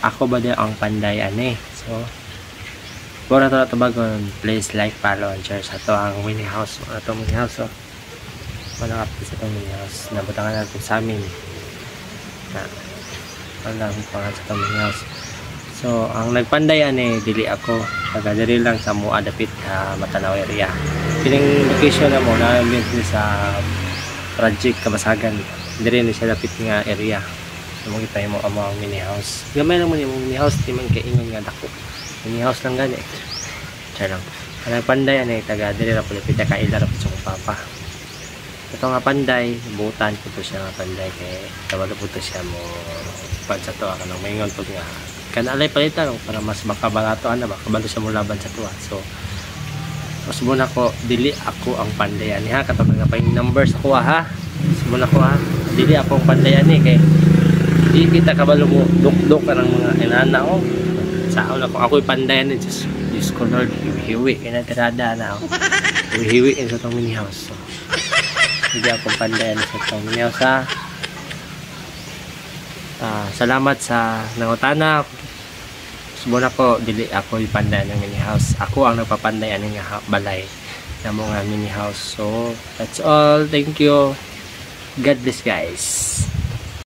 ako ba ang panday ani. So para to tabagon, please like, follow, and share sa to ang mini house. Atong mini house oh. Malakap sa itong mini house. Nabutangan natin sa amin. Wala akong pangat sa itong mini house. So ang nagpanday ani dili ako. Taga-diri lang sa mua dapit Matanaw area. Piling location na mo na sa project Kabasagan. Diri ni siya dapit nga area. So makita mo ang mini house. Gamay lang mo yung mini house, di man kaingon nga dako. Mini house lang gani. Siya lang. Ang panday ani taga diri ra pud pita ka ila ra pud sa papa. Ito nga panday, butan ko to siya nga panday kay tawag po to siya mo pag sa to kanang maingon pud nga kanalay palitan para mas makabalato ana ba kabalo siya mo laban sa tuwa. So mas muna ko dili ako ang panday ani ha katong nga pa yung numbers ko ha. Muna ko ha dili ako ang panday ani kay di kita kabalo mo dukdok ka ng mga inana oh. Sao na kung ako'y panday ani just ko Lord hiwi kay natirada na ako. Hiwi sa tong mini house. So, hindi ako panday ani sa tong mini house ha. Salamat sa nangutana. Muna ko dili ako ipanday ng mini house. Ako ang nagpapanday ani nga balay na mga mini house. So that's all. Thank you. God bless guys.